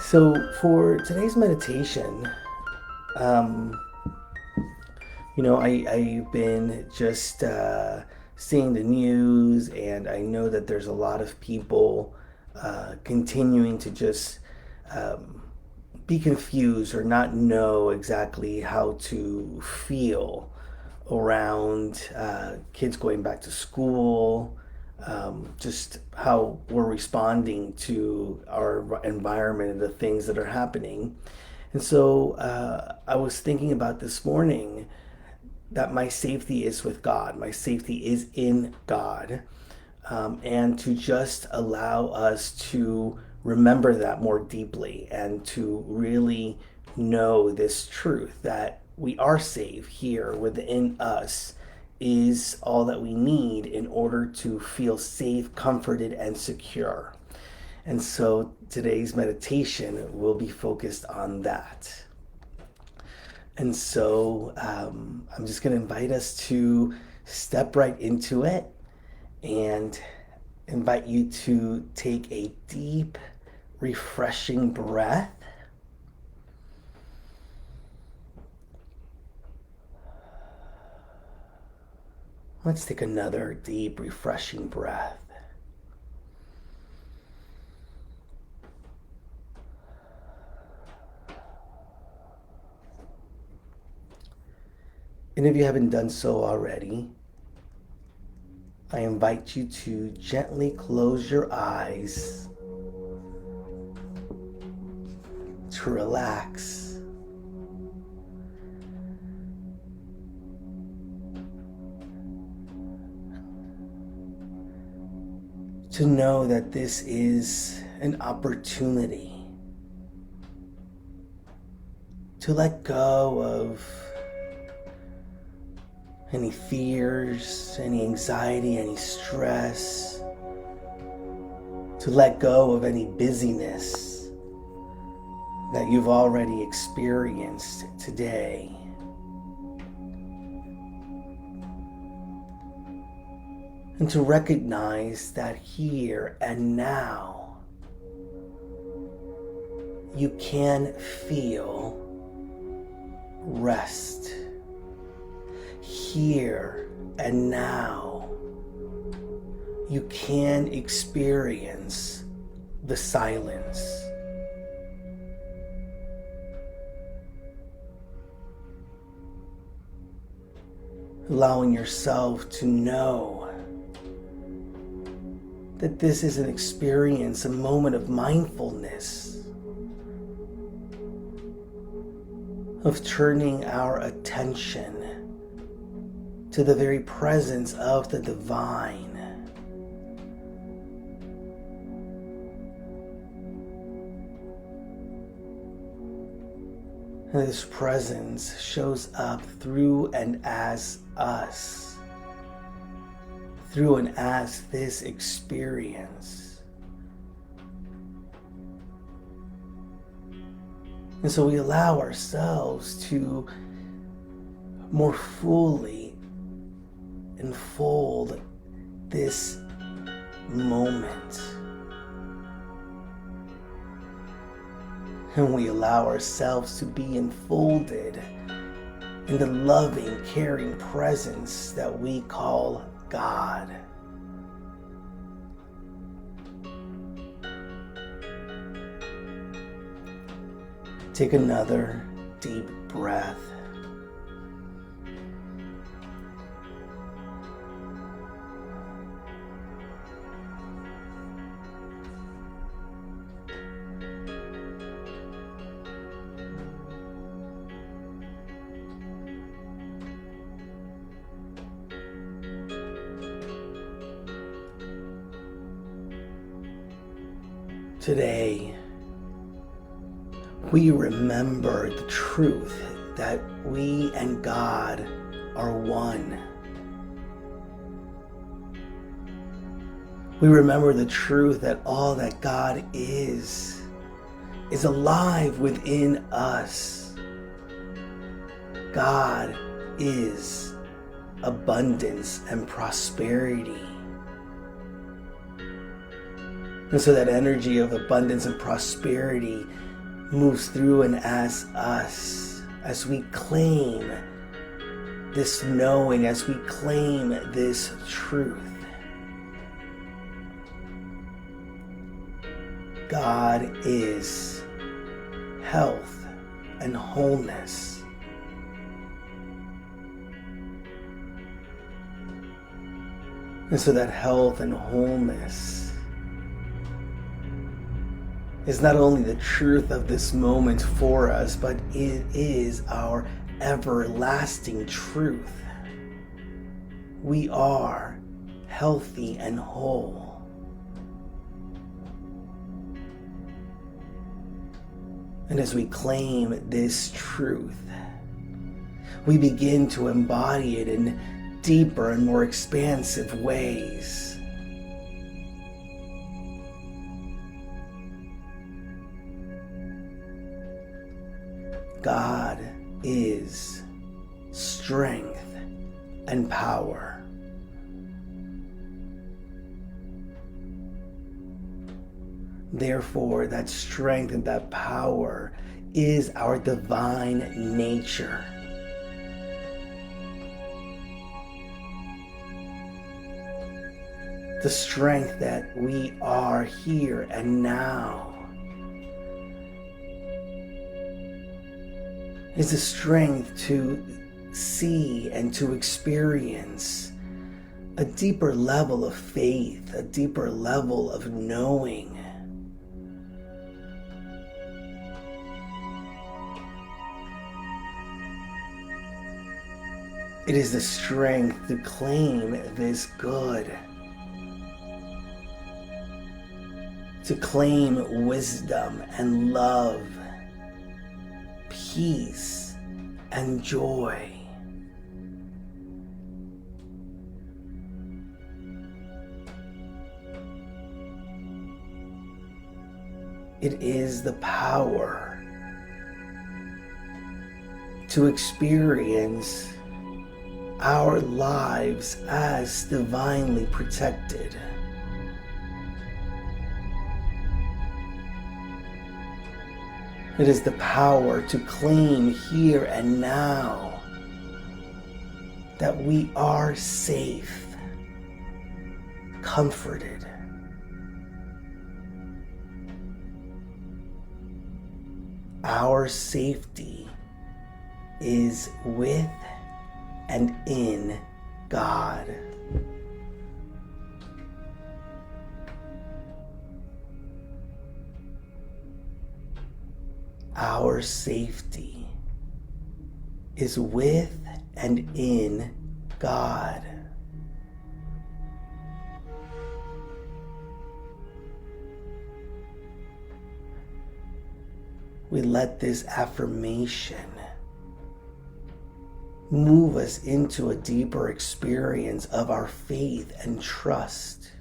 So for today's meditation, um, I've been just seeing the news, and I know that there's a lot of people continuing to just um, be confused or not know exactly how to feel around kids going back to school, just how we're responding to our environment and the things that are happening. And so I was thinking about this morning that my safety is with God, my safety is in God, and to just allow us to remember that more deeply and to really know this truth that we are safe here within us is all that we need in order to feel safe, comforted, and secure. And so today's meditation will be focused on that. And so I'm just going to invite us to step right into it and invite you to take a deep, refreshing breath. Let's take another deep, refreshing breath. And if you haven't done so already, I invite you to gently close your eyes to relax. To know that this is an opportunity to let go of any fears, any anxiety, any stress, to let go of any busyness that you've already experienced today. And to recognize that here and now, you can feel rest. Here and now, you can experience the silence. Allowing yourself to know that this is an experience, a moment of mindfulness, of turning our attention to the very presence of the divine. And this presence shows up through and as us, through and as this experience. And so we allow ourselves to more fully unfold this moment. And we allow ourselves to be enfolded in the loving, caring presence that we call God. Take another deep breath. Today, we remember the truth that we and God are one. We remember the truth that all that God is alive within us. God is abundance and prosperity. And so that energy of abundance and prosperity moves through and as us, as we claim this knowing, as we claim this truth. God is health and wholeness. And so that health and wholeness is not only the truth of this moment for us, but it is our everlasting truth. We are healthy and whole. And as we claim this truth, we begin to embody it in deeper and more expansive ways. God is strength and power. Therefore, that strength and that power is our divine nature. The strength that we are here and now is the strength to see and to experience a deeper level of faith, a deeper level of knowing. It is the strength to claim this good, to claim wisdom and love, peace and joy. It is the power to experience our lives as divinely protected. It is the power to claim here and now that we are safe, comforted, our safety is with and in God. Our safety is with and in God. We let this affirmation move us into a deeper experience of our faith and trust.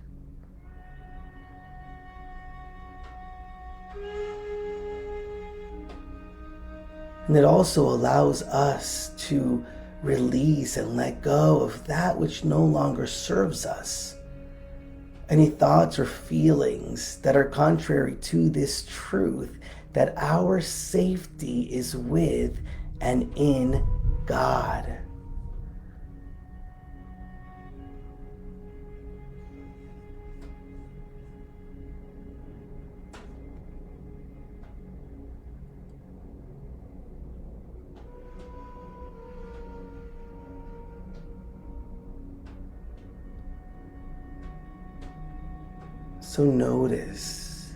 And it also allows us to release and let go of that which no longer serves us. Any thoughts or feelings that are contrary to this truth that our safety is with and in God. So notice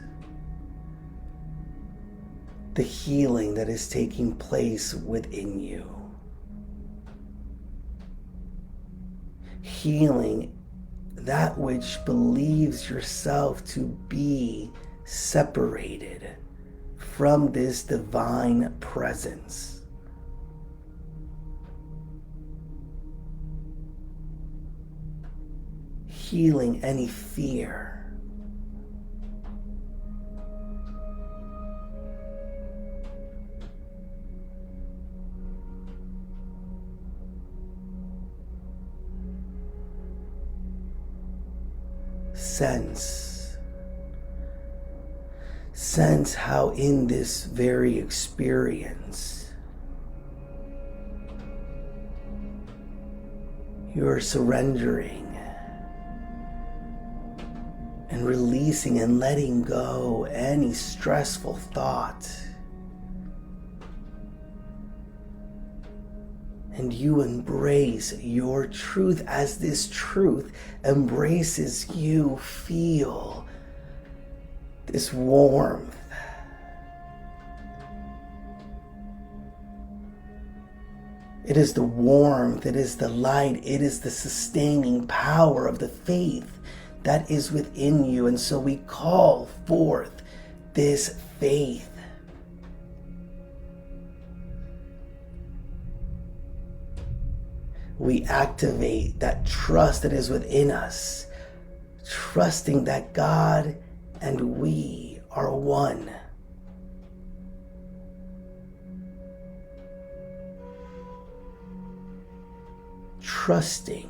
the healing that is taking place within you. Healing that which believes yourself to be separated from this divine presence. Healing any fear. sense how in this very experience you are surrendering and releasing and letting go any stressful thought. And you embrace your truth as this truth embraces you. Feel this warmth. It is the warmth, it is the light, it is the sustaining power of the faith that is within you. And so we call forth this faith. We activate that trust that is within us, trusting that God and we are one. Trusting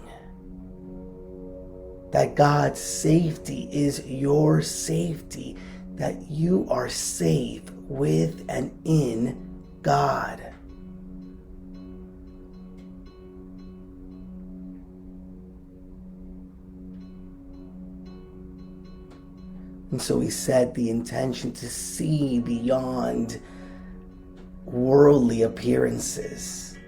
that God's safety is your safety, that you are safe with and in God. And so we set the intention to see beyond worldly appearances.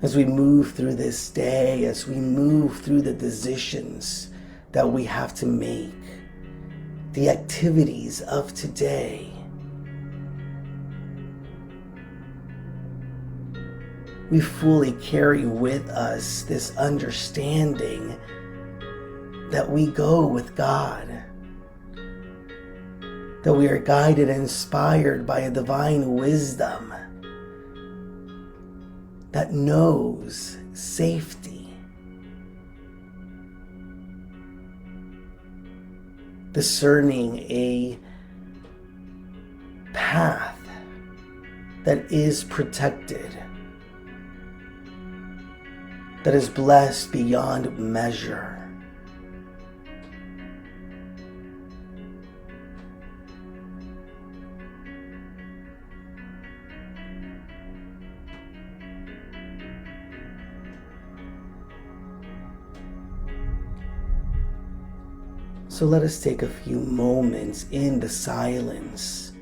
As we move through this day, as we move through the decisions that we have to make, the activities of today, we fully carry with us this understanding that we go with God, that we are guided and inspired by a divine wisdom that knows safety, discerning a path that is protected, that is blessed beyond measure. So let us take a few moments in the silence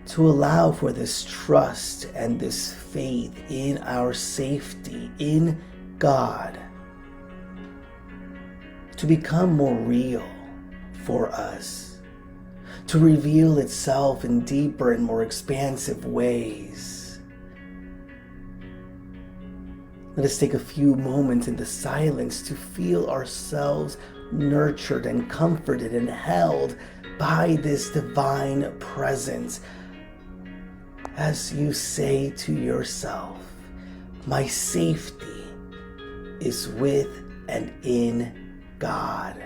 to allow for this trust and this faith in our safety in God to become more real for us, to reveal itself in deeper and more expansive ways. Let us take a few moments in the silence to feel ourselves nurtured and comforted and held by this divine presence as you say to yourself, my safety is with and in God.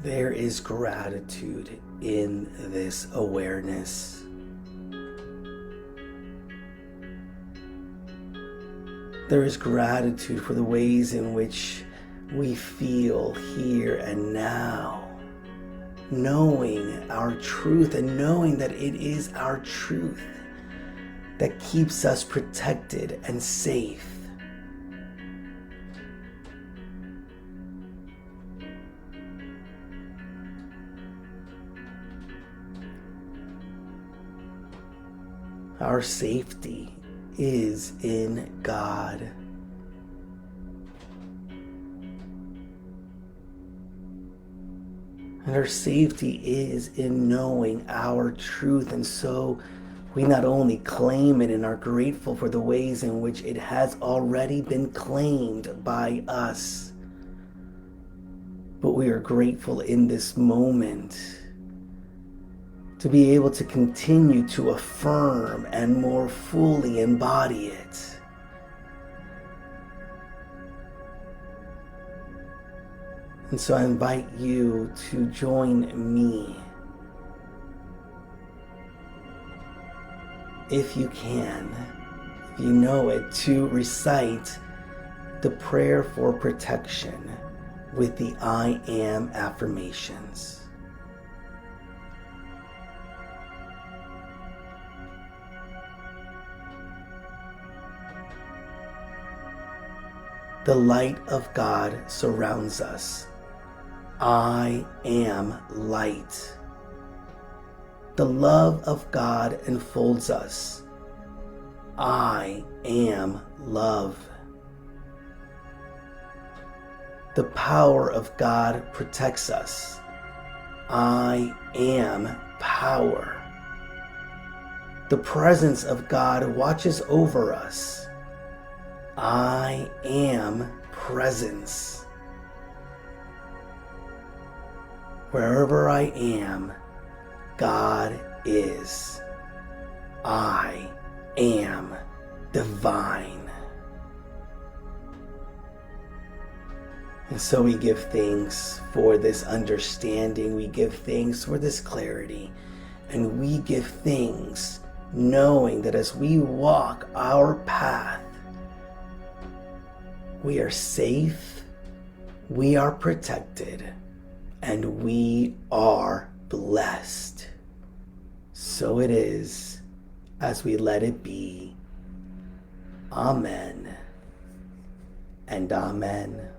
There is gratitude in this awareness. There is gratitude for the ways in which we feel here and now, knowing our truth and knowing that it is our truth that keeps us protected and safe. Our safety is in God. And our safety is in knowing our truth. And so we not only claim it and are grateful for the ways in which it has already been claimed by us, but we are grateful in this moment to be able to continue to affirm and more fully embody it. And so I invite you to join me, if you can, if you know it, to recite the prayer for protection with the I am affirmations. The light of God surrounds us. I am light. The love of God enfolds us. I am love. The power of God protects us. I am power. The presence of God watches over us. I am presence. Wherever I am, God is. I am divine. And so we give thanks for this understanding. We give thanks for this clarity. And we give thanks knowing that as we walk our path, we are safe, we are protected, and we are blessed. So it is, as we let it be. Amen and amen.